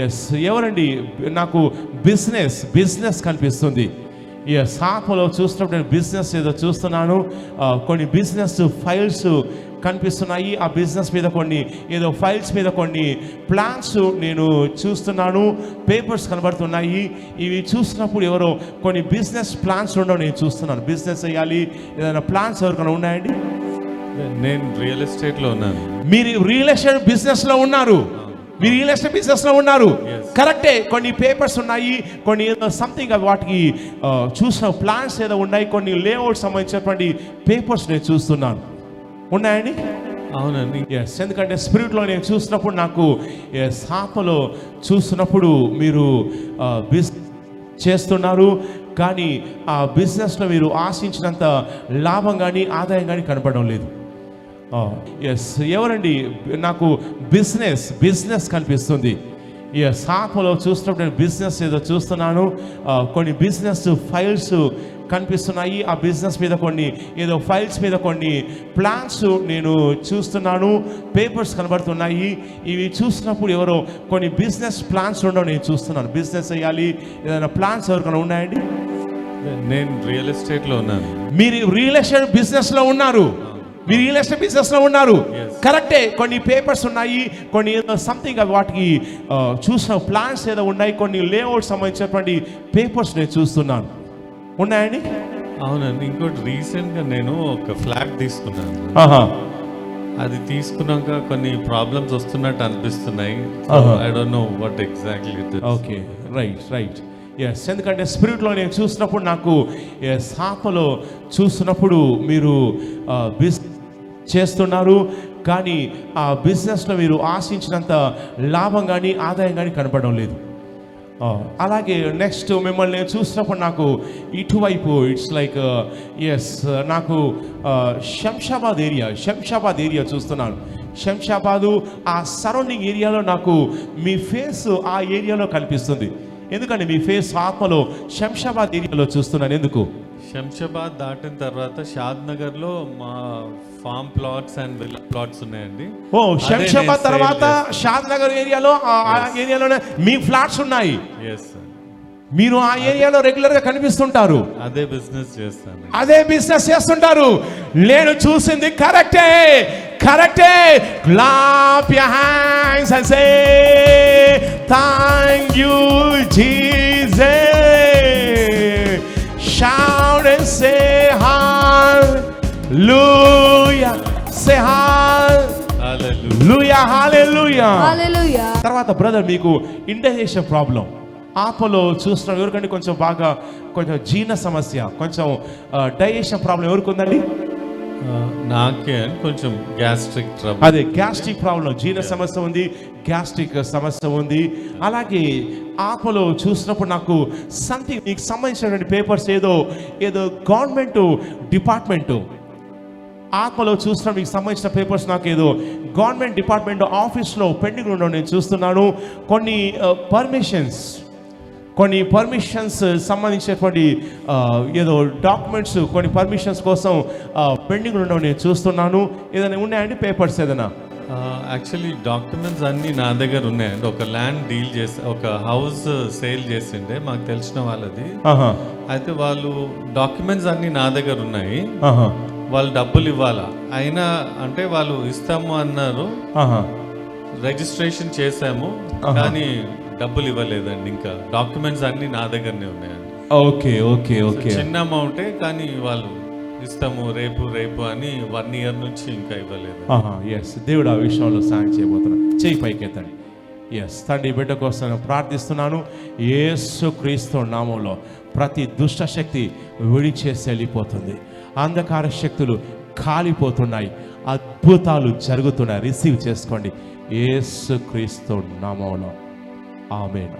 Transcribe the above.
Yes ఎవరండి నాకు business కనిపిస్తుంది. ఎస్ ఆత్మలో చూస్తున్నప్పుడు నేను బిజినెస్ ఏదో చూస్తున్నాను. కొన్ని బిజినెస్ ఫైల్స్ కనిపిస్తున్నాయి. ఆ బిజినెస్ మీద కొన్ని ఏదో ఫైల్స్ మీద కొన్ని ప్లాన్స్ నేను చూస్తున్నాను. పేపర్స్ కనబడుతున్నాయి. ఇవి చూసినప్పుడు ఎవరో కొన్ని బిజినెస్ ప్లాన్స్ ఉండవు నేను చూస్తున్నాను. బిజినెస్ చేయాలి ఏదైనా ప్లాన్స్ ఎవరికైనా ఉన్నాయండి? నేను రియల్ ఎస్టేట్లో ఉన్నాను. మీరు రియల్ ఎస్టేట్ బిజినెస్లో ఉన్నారు. మీరు రియల్ ఎస్టేట్ బిజినెస్లో ఉన్నారు. కరెక్టే. కొన్ని పేపర్స్ ఉన్నాయి, కొన్ని ఏదో సంథింగ్ వాటికి చూసిన ప్లాన్స్ ఏదో ఉన్నాయి. కొన్ని లేఅవుట్ సంబంధించినటువంటి పేపర్స్ నేను చూస్తున్నాను. ఉన్నాయండి? అవునండి. ఎస్ ఎందుకంటే స్పిరిట్లో నేను చూసినప్పుడు నాకు ఆత్మలో చూస్తున్నప్పుడు మీరు బిజినెస్ చేస్తున్నారు, కానీ ఆ బిజినెస్లో మీరు ఆశించినంత లాభం కానీ ఆదాయం కానీ కనపడడం లేదు. ఎస్ ఎవరండి నాకు బిజినెస్ కనిపిస్తుంది. ఎస్ ఆత్మలో చూసినప్పుడు నేను బిజినెస్ ఏదో చూస్తున్నాను. కొన్ని బిజినెస్ ఫైల్స్ కనిపిస్తున్నాయి. ఆ బిజినెస్ మీద కొన్ని ఏదో ఫైల్స్ మీద కొన్ని ప్లాన్స్ నేను చూస్తున్నాను. పేపర్స్ కనబడుతున్నాయి. ఇవి చూసినప్పుడు ఎవరో కొన్ని బిజినెస్ ప్లాన్స్ ఉండవు నేను చూస్తున్నాను. బిజినెస్ చేయాలి ఏదైనా ప్లాన్స్ ఎవరికైనా ఉన్నాయండి? నేను రియల్ ఎస్టేట్లో ఉన్నాను. మీరు రియల్ ఎస్టేట్ బిజినెస్లో ఉన్నారు. మీరు రియల్ ఎస్టేట్ బిజినెస్లో ఉన్నారు. కరెక్టే. కొన్ని పేపర్స్ ఉన్నాయి, కొన్ని ఏదో సంథింగ్ వాటికి చూసిన ప్లాన్స్ ఏదో ఉన్నాయి. కొన్ని లేఅవుట్ సంబంధించినటువంటి పేపర్స్ నేను చూస్తున్నాను. ఉన్నాయండి? అవునండి. ఇంకోటి రీసెంట్గా నేను ఒక ఫ్లాట్ తీసుకున్నాను. అది తీసుకున్నాక కొన్ని ప్రాబ్లమ్స్ వస్తున్నట్టు అనిపిస్తున్నాయి. I don't know what exactly it is. Okay right. Yes ఎందుకంటే స్పిరిట్లో నేను చూసినప్పుడు నాకు ఆత్మలో చూస్తున్నప్పుడు మీరు బిజినెస్ చేస్తున్నారు, కానీ ఆ బిజినెస్లో మీరు ఆశించినంత లాభం కానీ ఆదాయం కానీ కనపడడం లేదు. అలాగే నెక్స్ట్ మిమ్మల్ని నేను చూసినప్పుడు నాకు ఇటువైపు ఇట్స్ లైక్ ఎస్ నాకు శంషాబాద్ ఏరియా చూస్తున్నాను. శంషాబాదు ఆ సరౌండింగ్ ఏరియాలో నాకు మీ ఫేస్ ఆ ఏరియాలో కనిపిస్తుంది. ఎందుకంటే మీ ఫేస్ ఆత్మలో శంషాబాద్ ఏరియాలో చూస్తున్నాను. ఎందుకు? శంషాబాద్ దాటిన తర్వాత షాద్ నగర్ లో మా farm plots and villa plots ఉన్నాయండి. శంషాబాద్ తర్వాత షాద్ నగర్ ఏరియాలో ఏరియాలోనే మీ ఫ్లాట్స్ ఉన్నాయి. మీరు ఆ ఏరియాలో రెగ్యులర్ గా కనిపిస్తుంటారు. అదే బిజినెస్ చేస్తుంటారు. నేను చూసింది కరెక్టే. Clap your hands and say thank you Jesus. Shout and say hallelujah. Say hallelujah. తర్వాత బ్రదర్ మీకు ఇండైజెషన్ ప్రాబ్లం ఆత్మలో చూస్తున్నాం. ఎవరికంటే కొంచెం జీర్ణ సమస్య, కొంచెం డైజెషన్ ప్రాబ్లం ఎవరికి ఉందండి? నాకే కొంచెం గ్యాస్ట్రిక్ ట్రబుల్. అదే గ్యాస్ట్రిక్ ప్రాబ్లం, జీర్ణ సమస్య ఉంది, గ్యాస్ట్రిక్ సమస్య ఉంది. అలాగే ఆత్మలో చూసినప్పుడు నాకు సంథింగ్ మీకు సంబంధించినటువంటి పేపర్స్ ఏదో గవర్నమెంట్ డిపార్ట్మెంట్ ఆత్మలో చూసిన మీకు సంబంధించిన పేపర్స్ నాకు ఏదో గవర్నమెంట్ డిపార్ట్మెంట్ ఆఫీస్లో పెండింగ్ ఉండడం నేను చూస్తున్నాను. కొన్ని పర్మిషన్స్ సంబంధించినటువంటి ఏదో డాక్యుమెంట్స్ కొన్ని పర్మిషన్స్ కోసం పెండింగ్ ఉండడం నేను చూస్తున్నాను. ఏదైనా ఉన్నాయండి పేపర్స్? ఏదైనా యాక్చువల్లీ డాక్యుమెంట్స్ అన్నీ నా దగ్గర ఉన్నాయండి. ఒక ల్యాండ్ డీల్ చేసి ఒక హౌస్ సేల్ చేసిండే మాకు తెలిసిన వాళ్ళది. అయితే వాళ్ళు డాక్యుమెంట్స్ అన్నీ నా దగ్గర ఉన్నాయి. వాళ్ళు డబ్బులు ఇవ్వాలా అయినా అంటే వాళ్ళు ఇస్తాము అన్నారు. రిజిస్ట్రేషన్ చేసాము కానీ డబ్బులు ఇవ్వలేదండి. ఇంకా డాక్యుమెంట్స్ అన్ని నా దగ్గరనే ఉన్నాయండి. ఓకే. చిన్న అమౌంటే కానీ వాళ్ళు ఇస్తాము రేపు అని 1 year నుంచి ఇంకా ఇవ్వలేదు. ఎస్ దేవుడు ఆ విషయంలో సాయం చేయబోతున్నా. చెయ్యి పైకెత్తండి. ఎస్ తండ్రి బిడ్డ కోసం ప్రార్థిస్తున్నాను. యేసుక్రీస్తు నామములో ప్రతి దుష్ట శక్తి విడిచేసి వెళ్ళిపోతుంది. అంధకార శక్తులు కాలిపోతున్నాయి. అద్భుతాలు జరుగుతున్నాయి. రిసీవ్ చేసుకోండి యేసుక్రీస్తు నామములో. ఆమేన్.